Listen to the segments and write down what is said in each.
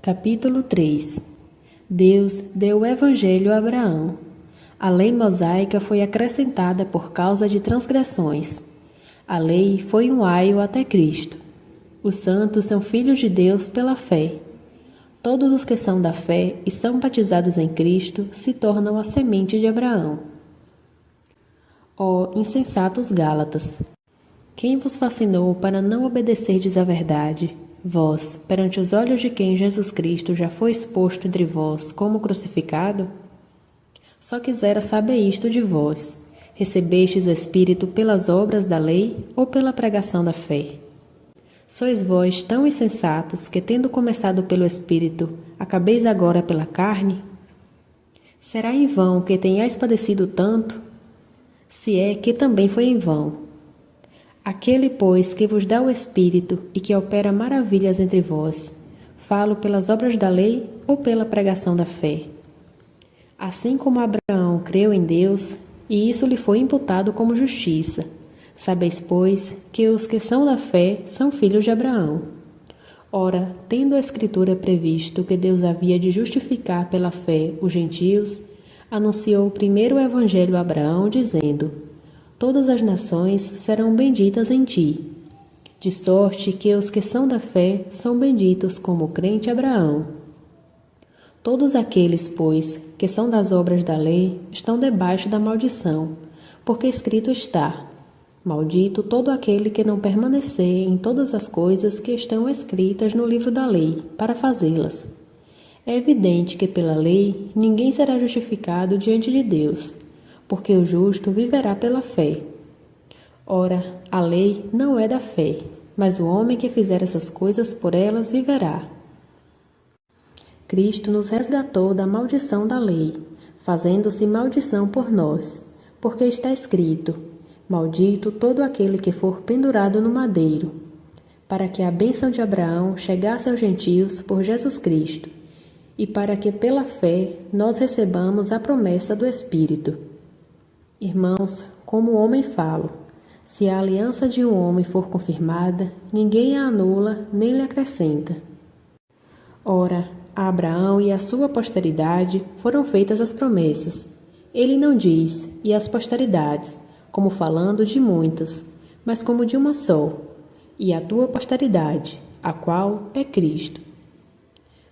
Capítulo 3. Deus deu o Evangelho a Abraão. A lei mosaica foi acrescentada por causa de transgressões. A lei foi um aio até Cristo. Os santos são filhos de Deus pela fé. Todos os que são da fé e são batizados em Cristo se tornam a semente de Abraão. Ó insensatos Gálatas! Quem vos fascinou para não obedecerdes à verdade? Vós, perante os olhos de quem Jesus Cristo já foi exposto entre vós como crucificado? Só quisera saber isto de vós: recebestes o Espírito pelas obras da lei ou pela pregação da fé? Sois vós tão insensatos que, tendo começado pelo Espírito, acabeis agora pela carne? Será em vão que tenhais padecido tanto? Se é que também foi em vão. Aquele, pois, que vos dá o Espírito e que opera maravilhas entre vós, falo pelas obras da lei ou pela pregação da fé? Assim como Abraão creu em Deus, e isso lhe foi imputado como justiça, sabeis, pois, que os que são da fé são filhos de Abraão. Ora, tendo a Escritura previsto que Deus havia de justificar pela fé os gentios, anunciou primeiro o Evangelho a Abraão, dizendo: todas as nações serão benditas em ti. De sorte que os que são da fé são benditos como o crente Abraão. Todos aqueles, pois, que são das obras da lei, estão debaixo da maldição, porque escrito está: maldito todo aquele que não permanecer em todas as coisas que estão escritas no livro da lei, para fazê-las. É evidente que pela lei ninguém será justificado diante de Deus, porque o justo viverá pela fé. Ora, a lei não é da fé, mas o homem que fizer essas coisas por elas viverá. Cristo nos resgatou da maldição da lei, fazendo-se maldição por nós, porque está escrito: maldito todo aquele que for pendurado no madeiro, para que a bênção de Abraão chegasse aos gentios por Jesus Cristo, e para que pela fé nós recebamos a promessa do Espírito. Irmãos, como homem falo: se a aliança de um homem for confirmada, ninguém a anula nem lhe acrescenta. Ora, a Abraão e a sua posteridade foram feitas as promessas. Ele não diz, e as posteridades, como falando de muitas, mas como de uma só, e a tua posteridade, a qual é Cristo.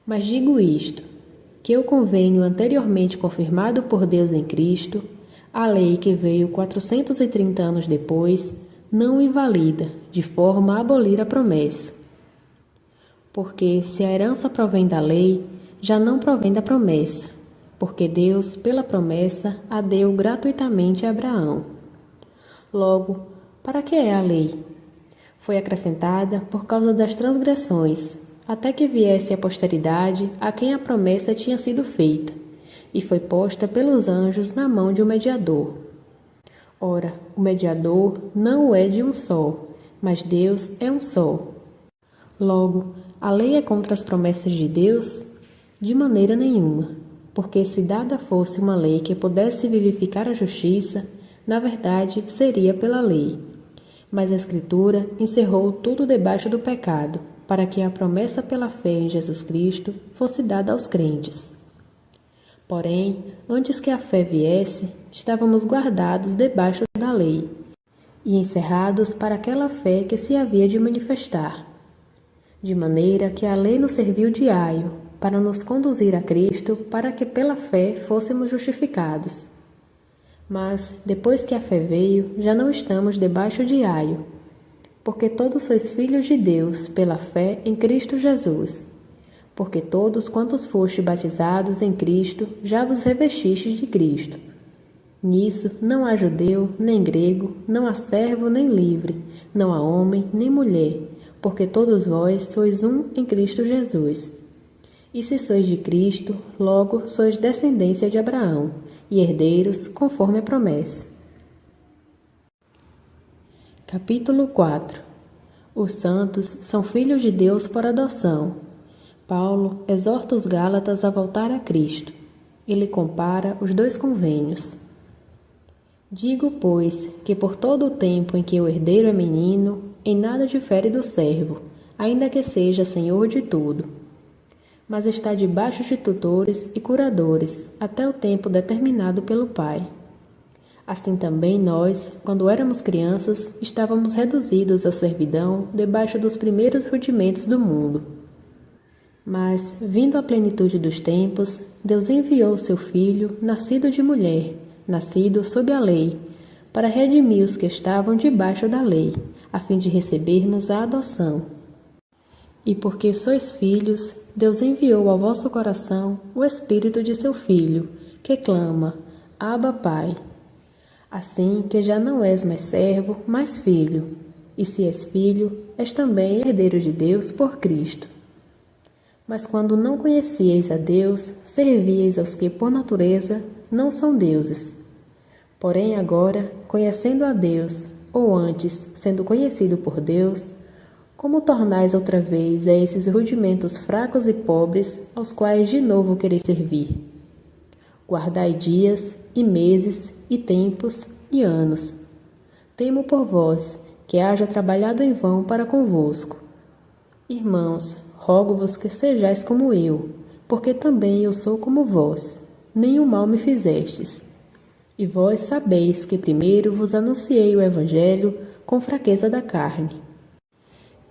Mas digo isto, que o convênio anteriormente confirmado por Deus em Cristo, a lei que veio 430 anos depois, não invalida, de forma a abolir a promessa. Porque se a herança provém da lei, já não provém da promessa, porque Deus, pela promessa, a deu gratuitamente a Abraão. Logo, para que é a lei? Foi acrescentada por causa das transgressões, até que viesse a posteridade a quem a promessa tinha sido feita, e foi posta pelos anjos na mão de um mediador. Ora, o mediador não o é de um só, mas Deus é um só. Logo, a lei é contra as promessas de Deus? De maneira nenhuma, porque se dada fosse uma lei que pudesse vivificar a justiça, na verdade seria pela lei. Mas a Escritura encerrou tudo debaixo do pecado, para que a promessa pela fé em Jesus Cristo fosse dada aos crentes. Porém, antes que a fé viesse, estávamos guardados debaixo da lei, e encerrados para aquela fé que se havia de manifestar. De maneira que a lei nos serviu de aio, para nos conduzir a Cristo, para que pela fé fôssemos justificados. Mas, depois que a fé veio, já não estamos debaixo de aio, porque todos sois filhos de Deus pela fé em Cristo Jesus. Porque todos quantos fostes batizados em Cristo, já vos revestistes de Cristo. Nisso não há judeu, nem grego, não há servo, nem livre, não há homem, nem mulher, porque todos vós sois um em Cristo Jesus. E se sois de Cristo, logo sois descendência de Abraão, e herdeiros conforme a promessa. Capítulo 4. Os santos são filhos de Deus por adoção. Paulo exorta os Gálatas a voltar a Cristo. Ele compara os dois convênios. Digo, pois, que por todo o tempo em que o herdeiro é menino, em nada difere do servo, ainda que seja senhor de tudo, mas está debaixo de tutores e curadores até o tempo determinado pelo Pai. Assim também nós, quando éramos crianças, estávamos reduzidos à servidão debaixo dos primeiros rudimentos do mundo. Mas, vindo a plenitude dos tempos, Deus enviou seu Filho, nascido de mulher, nascido sob a lei, para redimir os que estavam debaixo da lei, a fim de recebermos a adoção. E porque sois filhos, Deus enviou ao vosso coração o Espírito de seu Filho, que clama, Abba, Pai. Assim que já não és mais servo, mas filho. E se és filho, és também herdeiro de Deus por Cristo. Mas quando não conhecieis a Deus, servíeis aos que, por natureza, não são deuses. Porém agora, conhecendo a Deus, ou antes, sendo conhecido por Deus, como tornais outra vez a esses rudimentos fracos e pobres, aos quais de novo quereis servir? Guardai dias, e meses, e tempos, e anos. Temo por vós, que haja trabalhado em vão para convosco. Irmãos, rogo-vos que sejais como eu, porque também eu sou como vós. Nenhum mal me fizestes. E vós sabeis que primeiro vos anunciei o Evangelho com fraqueza da carne.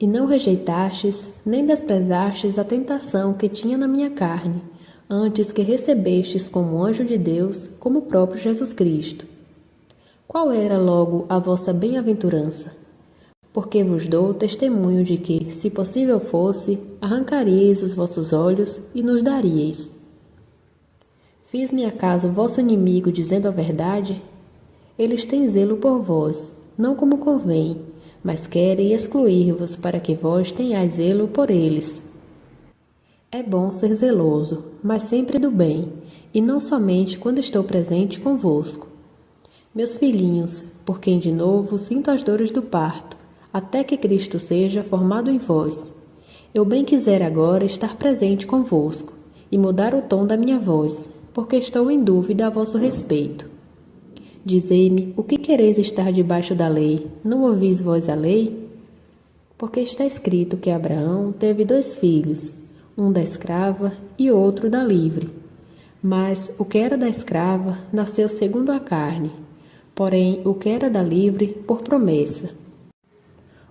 E não rejeitastes, nem desprezastes a tentação que tinha na minha carne, antes que recebestes como anjo de Deus, como o próprio Jesus Cristo. Qual era logo a vossa bem-aventurança? Porque vos dou testemunho de que, se possível fosse, arrancaríeis os vossos olhos e nos daríeis. Fiz-me acaso vosso inimigo dizendo a verdade? Eles têm zelo por vós, não como convém, mas querem excluir-vos para que vós tenhais zelo por eles. É bom ser zeloso, mas sempre do bem, e não somente quando estou presente convosco. Meus filhinhos, por quem de novo sinto as dores do parto, até que Cristo seja formado em vós. Eu bem quiser agora estar presente convosco, e mudar o tom da minha voz, porque estou em dúvida a vosso respeito. Dizei-me, o que quereis estar debaixo da lei? Não ouvis vós a lei? Porque está escrito que Abraão teve 2 filhos, um da escrava e outro da livre. Mas o que era da escrava nasceu segundo a carne, porém o que era da livre por promessa.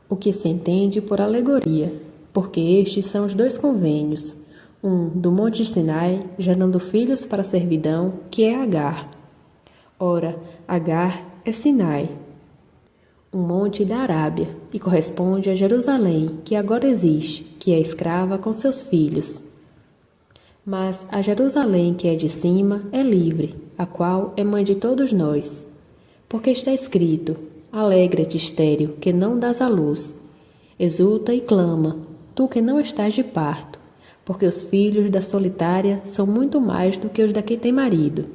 O que se entende por alegoria, porque estes são os 2 convênios, um do monte Sinai, gerando filhos para a servidão, que é Agar. Ora, Agar é Sinai, um monte da Arábia, e corresponde a Jerusalém, que agora existe, que é escrava com seus filhos. Mas a Jerusalém que é de cima é livre, a qual é mãe de todos nós. Porque está escrito, alegra-te, estéril, que não dás à luz. Exulta e clama, tu que não estás de parto, porque os filhos da solitária são muito mais do que os da que tem marido.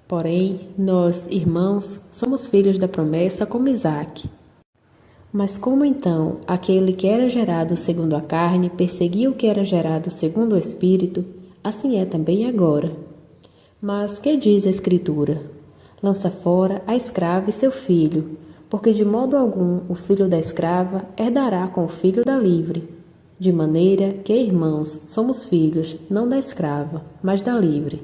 Porém, nós, irmãos, somos filhos da promessa como Isaque. Mas como então aquele que era gerado segundo a carne perseguia o que era gerado segundo o Espírito, assim é também agora. Mas que diz a Escritura? Lança fora a escrava e seu filho, porque de modo algum o filho da escrava herdará com o filho da livre. De maneira que, irmãos, somos filhos, não da escrava, mas da livre.